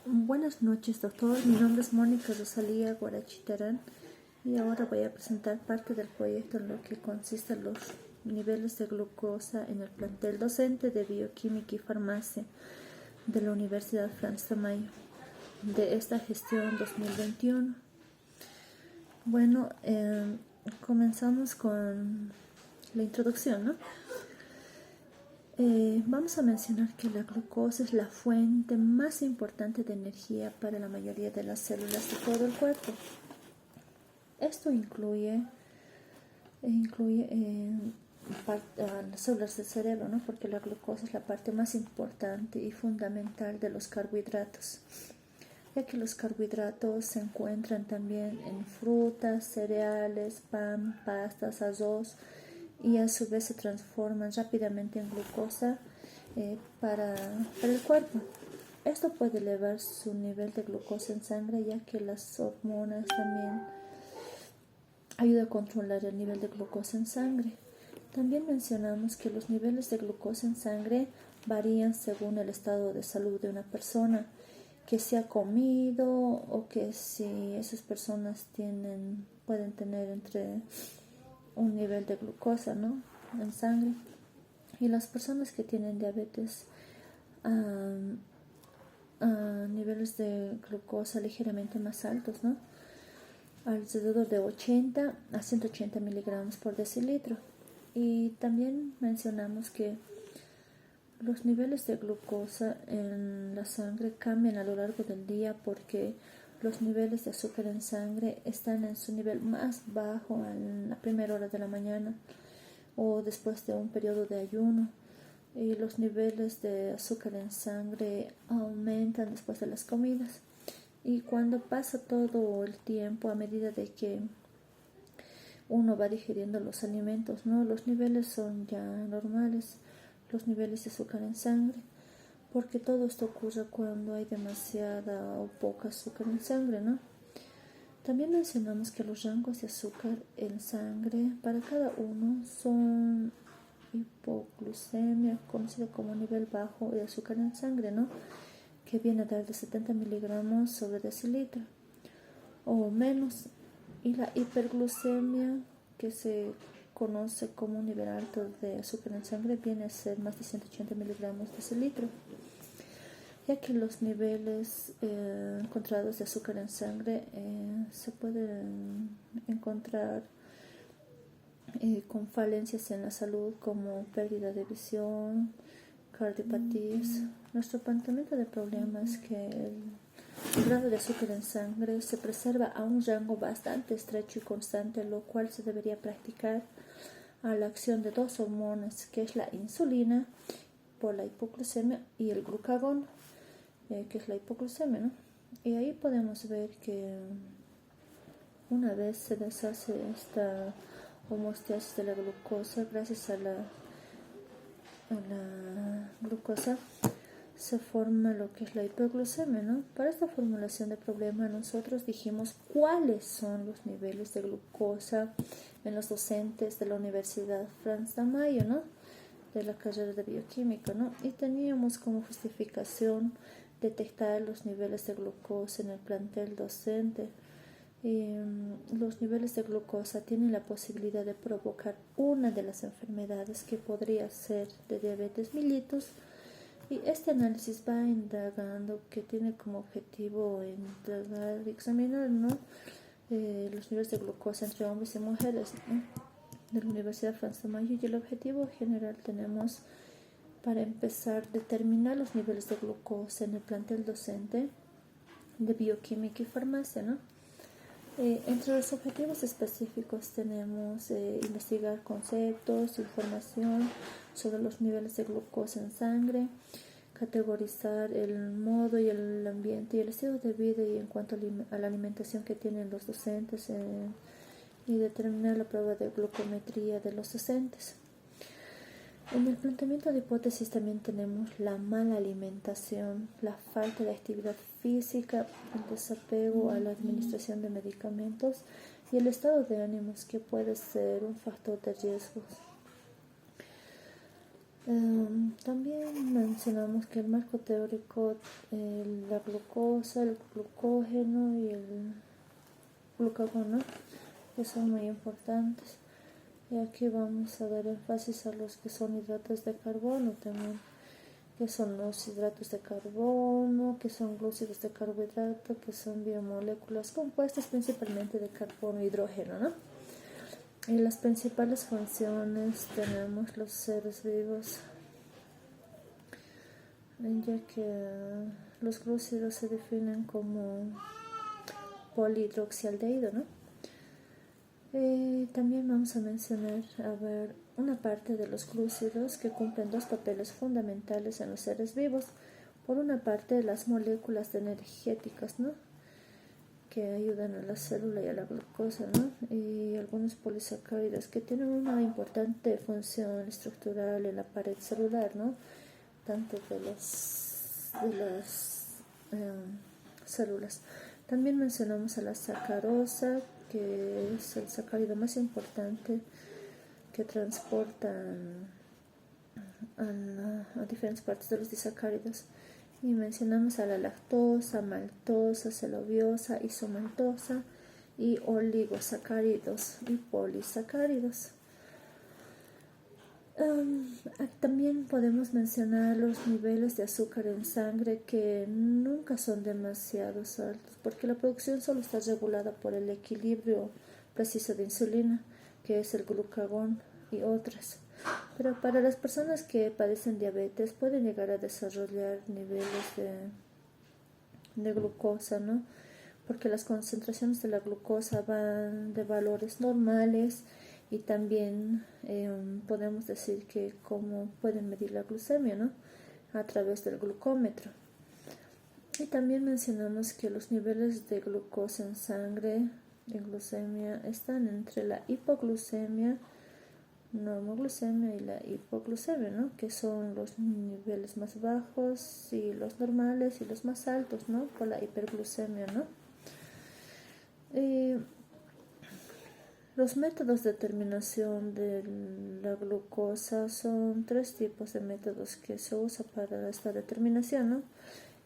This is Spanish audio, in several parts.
Buenas noches, doctor. Mi nombre es Mónica Rosalía Guarachitarán y ahora voy a presentar parte del proyecto en lo que consiste los niveles de glucosa en el plantel docente de Bioquímica y Farmacia de la Universidad Franz Tamayo de esta gestión 2021. Bueno, comenzamos con la introducción, ¿no? Vamos a mencionar que la glucosa es la fuente más importante de energía para la mayoría de las células de todo el cuerpo. Esto incluye las células del cerebro, ¿no? Porque la glucosa es la parte más importante y fundamental de los carbohidratos, ya que los carbohidratos se encuentran también en frutas, cereales, pan, pastas, arroz, y a su vez se transforman rápidamente en glucosa para el cuerpo. Esto puede elevar su nivel de glucosa en sangre, ya que las hormonas también ayudan a controlar el nivel de glucosa en sangre. También mencionamos que los niveles de glucosa en sangre varían según el estado de salud de una persona, que se ha comido o que si esas personas pueden tener entre un nivel de glucosa, ¿no?, en sangre. Y las personas que tienen diabetes niveles de glucosa ligeramente más altos, ¿no?, alrededor de 80 a 180 miligramos por decilitro. Y también mencionamos que los niveles de glucosa en la sangre cambian a lo largo del día porque los niveles de azúcar en sangre están en su nivel más bajo en la primera hora de la mañana o después de un periodo de ayuno, y los niveles de azúcar en sangre aumentan después de las comidas. Y cuando pasa todo el tiempo, a medida de que uno va digiriendo los alimentos, ¿no?, los niveles son ya normales, los niveles de azúcar en sangre, porque todo esto ocurre cuando hay demasiada o poca azúcar en sangre, ¿no? También mencionamos que los rangos de azúcar en sangre para cada uno son hipoglucemia, conocido como nivel bajo de azúcar en sangre, ¿no?, que viene a dar de 70 miligramos sobre decilitro o menos, y la hiperglucemia, que se conoce como un nivel alto de azúcar en sangre, viene a ser más de 180 miligramos de decilitro, ya que los niveles encontrados de azúcar en sangre se pueden encontrar con falencias en la salud como pérdida de visión, cardiopatías. Nuestro planteamiento de problema es que el grado de azúcar en sangre se preserva a un rango bastante estrecho y constante, lo cual se debería practicar a la acción de dos hormonas, que es la insulina por la hipoglucemia y el glucagón, que es la hipoglucemia, ¿no? Y ahí podemos ver que una vez se deshace esta homeostasis de la glucosa, gracias a la glucosa se forma lo que es la hiperglucemia, ¿no? Para esta formulación de problema nosotros dijimos cuáles son los niveles de glucosa en los docentes de la Universidad Franz Tamayo, ¿no?, de la carrera de bioquímica, ¿no? Y teníamos como justificación detectar los niveles de glucosa en el plantel docente. Los niveles de glucosa tienen la posibilidad de provocar una de las enfermedades que podría ser de diabetes mellitus, y este análisis va indagando, que tiene como objetivo indagar y examinar, ¿no?, los niveles de glucosa entre hombres y mujeres, ¿no?, de la Universidad Franz Tamayo. Y el objetivo general tenemos, para empezar, determinar los niveles de glucosa en el plantel docente de bioquímica y farmacia, ¿no? Entre los objetivos específicos tenemos investigar conceptos, información sobre los niveles de glucosa en sangre, categorizar el modo y el ambiente y el estilo de vida y en cuanto a la alimentación que tienen los docentes, y determinar la prueba de glucometría de los docentes. En el planteamiento de hipótesis también tenemos la mala alimentación, la falta de actividad física, el desapego a la administración de medicamentos y el estado de ánimos, que puede ser un factor de riesgo. También mencionamos que el marco teórico, la glucosa, el glucógeno y el glucagón, ¿no?, que son muy importantes. Y aquí vamos a dar énfasis a los que son hidratos de carbono también, que son los hidratos de carbono, que son glúcidos de carbohidrato, que son biomoléculas compuestas principalmente de carbono e hidrógeno, ¿no? Y las principales funciones tenemos los seres vivos, ya que los glúcidos se definen como polihidroxialdehído, ¿no? También vamos a mencionar, una parte de los glúcidos que cumplen dos papeles fundamentales en los seres vivos. Por una parte, las moléculas energéticas, ¿no?, que ayudan a la célula y a la glucosa, ¿no?, y algunos polisacáridos que tienen una importante función estructural en la pared celular, ¿no?, tanto de las células. También mencionamos a la sacarosa, que es el sacárido más importante que transportan a diferentes partes de los disacáridos. Y mencionamos a la lactosa, maltosa, celobiosa, isomaltosa y oligosacáridos y polisacáridos. También podemos mencionar los niveles de azúcar en sangre, que nunca son demasiado altos, porque la producción solo está regulada por el equilibrio preciso de insulina, que es el glucagón y otras. Pero para las personas que padecen diabetes pueden llegar a desarrollar niveles de glucosa, ¿no?, porque las concentraciones de la glucosa van de valores normales. Y también podemos decir que cómo pueden medir la glucemia, ¿no?, a través del glucómetro. Y también mencionamos que los niveles de glucosa en sangre, de glucemia, están entre la hipoglucemia, normoglucemia y la hipoglucemia, ¿no?, que son los niveles más bajos y los normales, y los más altos, ¿no?, por la hiperglucemia, ¿no? Los métodos de determinación de la glucosa son tres tipos de métodos que se usan para esta determinación, ¿no?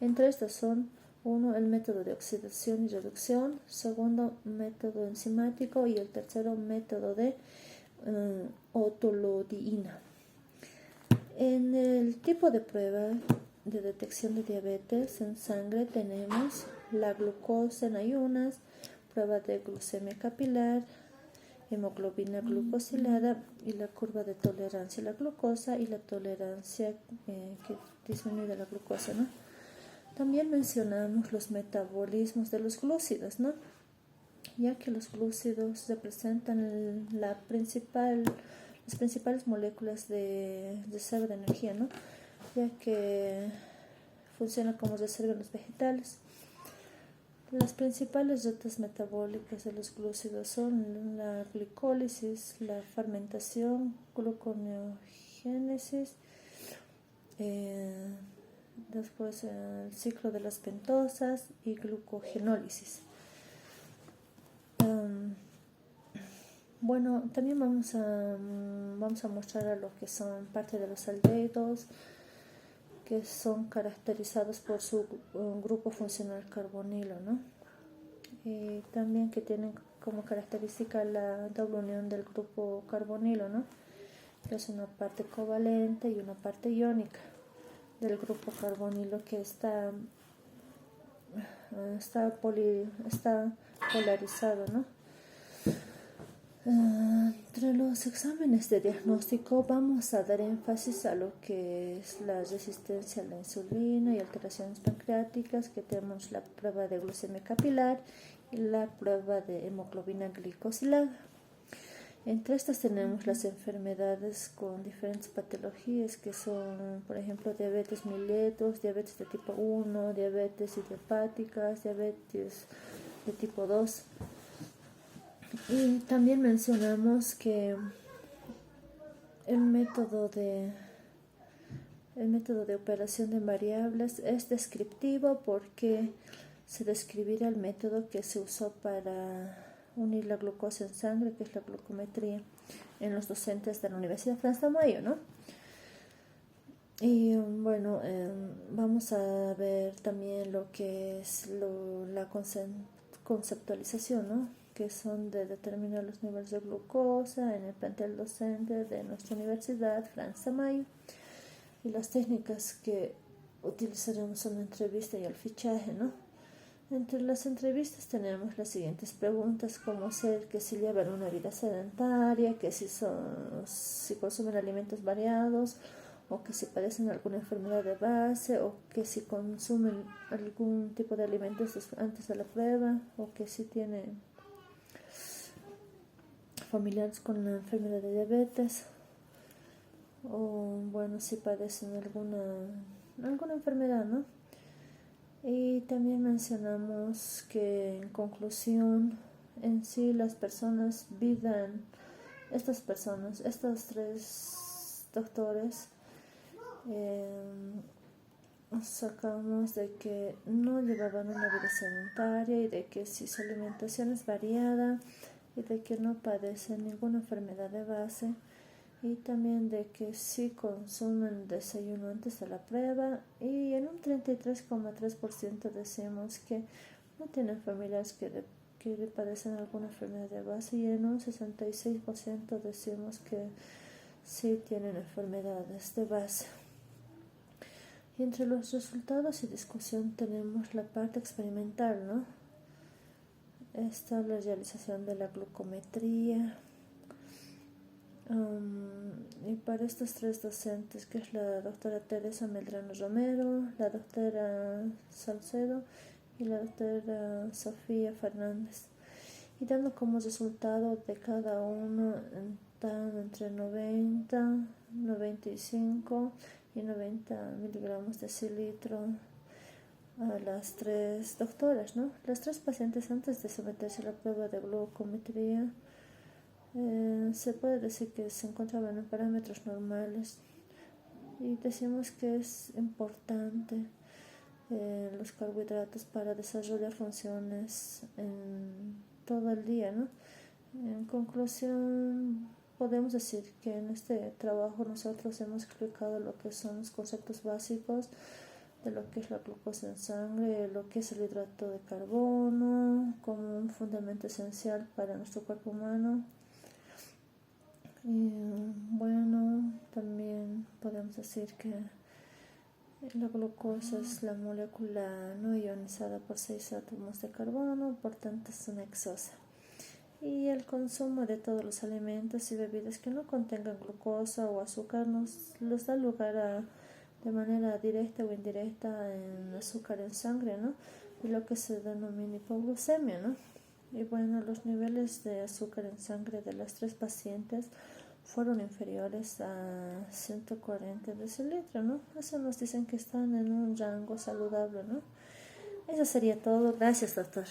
Entre estas son: uno, el método de oxidación y reducción; segundo, método enzimático; y el tercero, método de otolodiina. En el tipo de prueba de detección de diabetes en sangre tenemos la glucosa en ayunas, prueba de glucemia capilar, hemoglobina glucosilada y la curva de tolerancia a la glucosa y la tolerancia que disminuye la glucosa, ¿no? También mencionamos los metabolismos de los glúcidos, ¿no?, ya que los glúcidos representan las principales moléculas de reserva de energía, ¿no?, ya que funcionan como reserva en los vegetales. Las principales rutas metabólicas de los glúcidos son la glicólisis, la fermentación, gluconeogénesis, después el ciclo de las pentosas y glucogenólisis. Bueno, también vamos a mostrar a lo que son parte de los aldehídos, que son caracterizados por su grupo funcional carbonilo, ¿no? Y también que tienen como característica la doble unión del grupo carbonilo, ¿no?, que es una parte covalente y una parte iónica del grupo carbonilo, que está polarizado, ¿no? Entre los exámenes de diagnóstico vamos a dar énfasis a lo que es la resistencia a la insulina y alteraciones pancreáticas, que tenemos la prueba de glucemia capilar y la prueba de hemoglobina glicosilada. Entre estas tenemos las enfermedades con diferentes patologías, que son, por ejemplo, diabetes mellitus, diabetes de tipo 1, diabetes idiopáticas, diabetes de tipo 2. Y también mencionamos que el método de operación de variables es descriptivo, porque se describirá el método que se usó para unir la glucosa en sangre, que es la glucometría, en los docentes de la Universidad Franz de Mayo, ¿no? Y bueno, vamos a ver también lo que es la conceptualización, ¿no? Que son de determinar los niveles de glucosa en el plantel docente de nuestra universidad, Franza Mayo, y las técnicas que utilizaremos en la entrevista y el fichaje, ¿no? Entre las entrevistas tenemos las siguientes preguntas, como ser que si llevan una vida sedentaria, que si consumen alimentos variados, o que si padecen alguna enfermedad de base, o que si consumen algún tipo de alimentos antes de la prueba, o que si tienen familiares con la enfermedad de diabetes, o bueno, si padecen alguna enfermedad, ¿no? Y también mencionamos que en conclusión, en sí las personas vivan, estos tres doctores, sacamos de que no llevaban una vida sedentaria y de que si su alimentación es variada y de que no padecen ninguna enfermedad de base, y también de que sí consumen desayuno antes de la prueba, y en un 33,3% decimos que no tienen familiares que padecen alguna enfermedad de base, y en un 66% decimos que sí tienen enfermedades de base. Y entre los resultados y discusión tenemos la parte experimental, ¿no? Esta es la realización de la glucometría. Y para estos tres docentes, que es la doctora Teresa Medrano Romero, la doctora Salcedo y la doctora Sofía Fernández, y dando como resultado de cada uno están entre 90, 95 y 90 miligramos de cilitro a las tres doctoras, ¿no? Las tres pacientes, antes de someterse a la prueba de glucometría, se puede decir que se encontraban en parámetros normales, y decimos que es importante los carbohidratos para desarrollar funciones en todo el día, ¿no? En conclusión, podemos decir que en este trabajo nosotros hemos explicado lo que son los conceptos básicos de lo que es la glucosa en sangre, lo que es el hidrato de carbono como un fundamento esencial para nuestro cuerpo humano. Y bueno, también podemos decir que la glucosa es la molécula no ionizada por 6 átomos de carbono, por tanto es una exosa. Y el consumo de todos los alimentos y bebidas que no contengan glucosa o azúcar los da lugar de manera directa o indirecta en azúcar en sangre, ¿no? Y lo que se denomina hipoglucemia, ¿no? Y bueno, los niveles de azúcar en sangre de las tres pacientes fueron inferiores a 140 decilitros, ¿no? Eso nos dicen que están en un rango saludable, ¿no? Eso sería todo. Gracias, doctor.